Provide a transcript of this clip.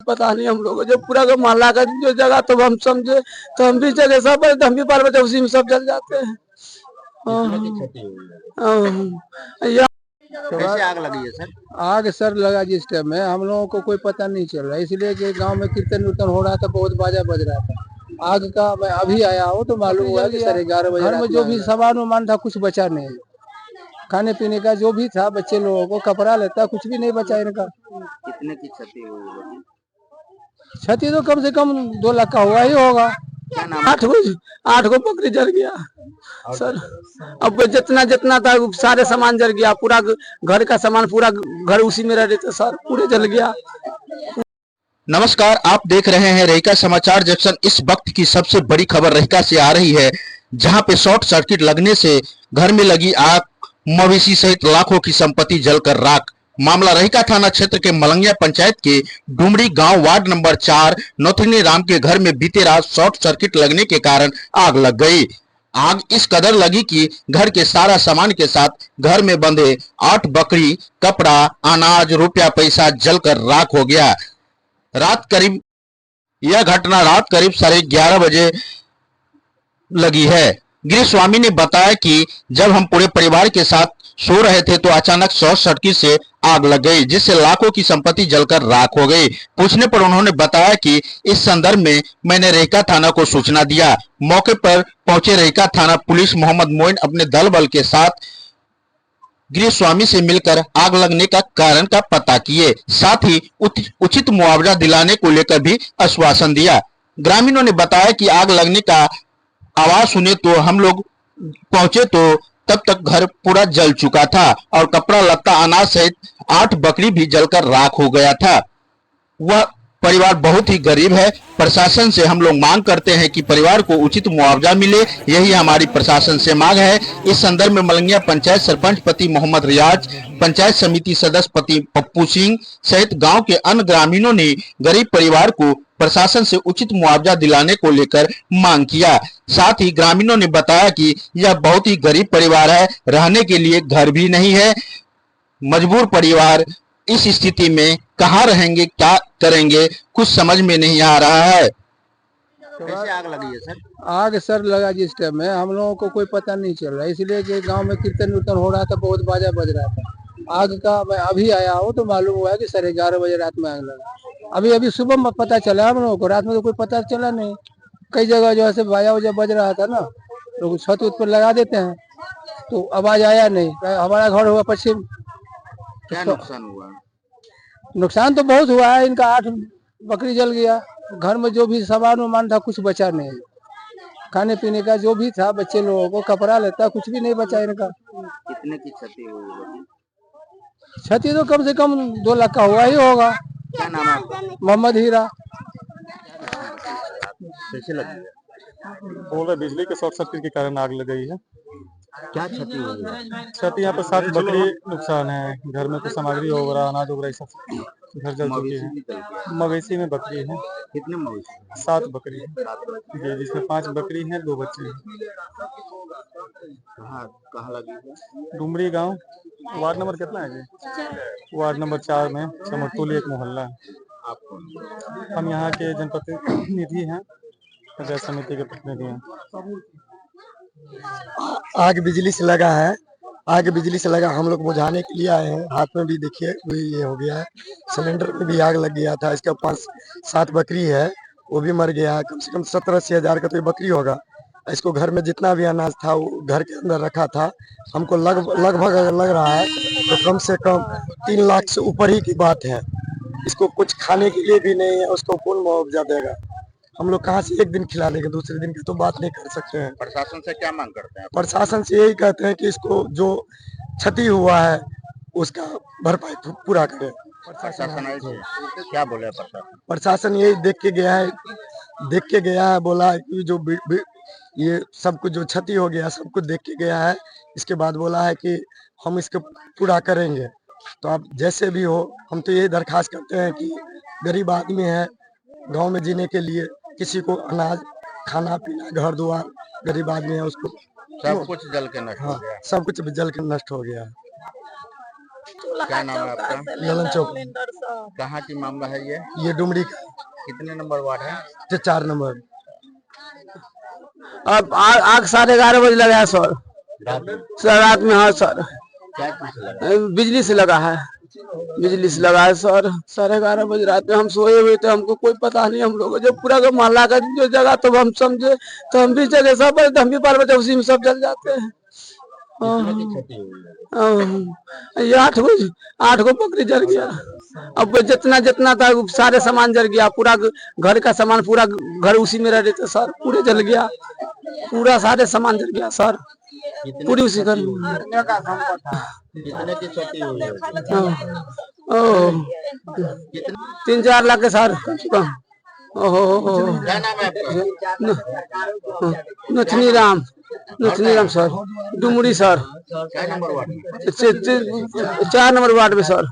पता नहीं हम लोग को। जो पूरा का मोहल्ला का जो जगह तो हम समझे तो हम भी जगह सब हम भी बाल बच्चे उसी में सब जल जाते हैं। कैसे आग लगी है सर? आग सर लगा जिस टाइम में हम लोगों को कोई पता नहीं चल रहा, इसलिए कि गांव में कीर्तन उर्तन हो रहा था, बहुत बाजा बज रहा था। आग का मैं अभी आया हूँ तो मालूम हुआ कि सर 11 बजे घर में जो भी सामान वामान था कुछ बचा नहीं। खाने पीने का जो भी था, बच्चे लोगों को कपड़ा लेता कुछ भी नहीं बचा इनका। कितने की क्षति हुई होगी? क्षति तो कम से कम 2 लाख का हुआ ही होगा। क्या नाम? 8 गो बकरी जल गया सर। अब जितना जितना था सारे सामान जल गया, पूरा घर का सामान, पूरा घर उसी में रह रहे थे सर, पूरे जल गया। नमस्कार, आप देख रहे हैं रहीका समाचार जंक्शन। इस वक्त की सबसे बड़ी खबर रहीका से आ रही है, जहां पे शॉर्ट सर्किट लगने से घर में लगी आग, मवेशी सहित लाखों की संपत्ति जलकर राख। मामला रहीका थाना क्षेत्र के मलंगिया पंचायत के डुमरी गांव वार्ड नंबर 4 नौथनी राम के घर में बीते रात शॉर्ट सर्किट लगने के कारण आग लग गई। आग इस कदर लगी कि घर के सारा सामान के साथ घर में बंधे 8 बकरी, कपड़ा, अनाज, रुपया पैसा जलकर राख हो गया। यह घटना रात करीब 11:30 बजे लगी है। गृह स्वामी ने बताया कि जब हम पूरे परिवार के साथ सो रहे थे तो अचानक शॉर्ट सर्किट से आग लग गई, जिससे लाखों की संपत्ति जलकर राख हो गई। पूछने पर उन्होंने बताया कि इस संदर्भ में मैंने रहीका थाना को सूचना दिया। मौके पर पहुंचे रहीका थाना पुलिस मोहम्मद मोइन अपने दल बल के साथ गृह स्वामी से मिलकर आग लगने का कारण का पता किए, साथ ही उचित मुआवजा दिलाने को लेकर भी आश्वासन दिया। ग्रामीणों ने बताया कि आग लगने का आवाज सुने तो हम लोग पहुंचे तो तब तक घर पूरा जल चुका था और कपड़ा लत्ता, अनाज सहित 8 बकरी भी जलकर राख हो गया था। वह परिवार बहुत ही गरीब है। प्रशासन से हम लोग मांग करते हैं कि परिवार को उचित मुआवजा मिले, यही हमारी प्रशासन से मांग है। इस संदर्भ में मलंगिया पंचायत सरपंच पति मोहम्मद रियाज, पंचायत समिति सदस्य पति पप्पू सिंह सहित गांव के अन्य ग्रामीणों ने गरीब परिवार को प्रशासन से उचित मुआवजा दिलाने को लेकर मांग किया। साथ ही ग्रामीणों ने बताया कि यह बहुत ही गरीब परिवार है, रहने के लिए घर भी नहीं है। मजबूर परिवार इस स्थिति में कहाँ रहेंगे, क्या करेंगे, कुछ समझ में नहीं आ रहा है। कैसे आग लगी है सर? आग सर लगा जिस टाइम में हम लोगों को कोई पता नहीं चल रहा, इसलिए कि गांव में कीर्तन उर्तन हो रहा था, बहुत बाजा बज रहा था। आग का मैं अभी आया हूँ तो मालूम हुआ कि 11:30 बजे रात में आग लगा। अभी सुबह में पता चला हम लोगों को, रात में तो कोई पता चला नहीं। कई जगह जो है बाजा वजा बज रहा था ना, लोग छत उत पर लगा देते हैं तो आवाज आया नहीं। हमारा घर हुआ पश्चिम। क्या नुकसान हुआ? नुकसान तो बहुत हुआ है, इनका 8 बकरी जल गया। घर में जो भी सामान वामान था कुछ बचा नहीं। खाने पीने का जो भी था, बच्चे लोगों को कपड़ा लेता कुछ भी नहीं बचा इनका। कितने की क्षति हुई होगी? क्षति तो कम से कम 2 लाख का हुआ ही होगा। क्या नाम है आपका? मोहम्मद हीरा। कैसे लगी? बोल बिजली के शॉर्ट सर्किट के कारण आग लग गई है। क्या क्षति हुई है? क्षति यहाँ पर 7 बकरी नुकसान है। घर में कुछ सामग्री वगैरह, अनाज वगैरह सब घर जल चुकी है। मवेशी में बकरी है। कितने मवेशी? 7 बकरी है जी, जिसमें 5 बकरी हैं, 2 बच्चे हैं। कहाँ लगी है? डुमरी गांव, वार्ड नंबर कितना है जी? वार्ड नंबर 4 में चमरतुल एक मोहल्ला है। आपको? हम यहाँ के जनप्रतिनिधि हैं, पंचायत समिति के प्रतिनिधि हैं। आग बिजली से लगा है। आग बिजली से लगा, हम लोग बुझाने के लिए आए हैं। हाथ में भी देखिए ये हो गया है। सिलेंडर में भी आग लग गया था। इसका 5-7 बकरी है, वो भी मर गया है। कम से कम 70-80 हजार का तो ये बकरी होगा। इसको घर में जितना भी अनाज था वो घर के अंदर रखा था। हमको लगभग लग रहा है तो कम से कम 3 लाख से ऊपर ही की बात है। इसको कुछ खाने के लिए भी नहीं है, उसको कौन मुआवजा देगा? हम लोग कहाँ से एक दिन खिला देंगे, दूसरे दिन की तो बात नहीं कर सकते हैं। प्रशासन से क्या मांग करते हैं? प्रशासन से यही कहते हैं कि इसको जो क्षति हुआ है उसका भरपाई पूरा करे। प्रशासन क्या बोले? प्रशासन यही देख के गया है, बोला कि जो ये सब कुछ जो क्षति हो गया सब कुछ देख के गया है। इसके बाद बोला है कि हम इसको पूरा करेंगे। तो आप जैसे भी हो, हम तो यही दरखास्त करते हैं कि गरीब आदमी है, गांव में जीने के लिए किसी को अनाज, खाना पीना, घर द्वार, गरीब आदमी है उसको सब कुछ जल के नष्ट हो गया। सब कुछ जल के नष्ट हो गया। क्या नाम है आपका? ललन चौक, कहाँ की मामला है ये डुमरी का कितने नंबर वार्ड है? 4 नंबर। अब आग 11:30 बजे लगा है सर। सर रात में, हाँ सर, क्या चीज से लगा? बिजली से लगा है, बिजली से लगा है सर। 11:30 बजे रात में हम सोए हुए थे, हमको कोई पता नहीं। हम लोग जब पूरा का मोहल्ला का जो जगह, तो हम समझे तो हम भी जगह सब, हम भी बाल बच्चे उसी में सब जल जाते हैं। कितने की क्षति हुई है? ये 8 गो बकरी जल गया। अब जितना जितना था सारे सामान जल गया, पूरा घर का सामान, पूरा घर उसी में रह रहे थे सर, पूरे जल गया, पूरा सारे सामान जल गया सर, पूरी उसी घर में। कितने की क्षति हुई है? ओह, 3-4 लाख के सर, कम से कम। ओहो, क्या नाम है आपका? नथनी राम सर, डुमरी सर, क्या नंबर वार्ड में? 4 नंबर वार्ड में सर।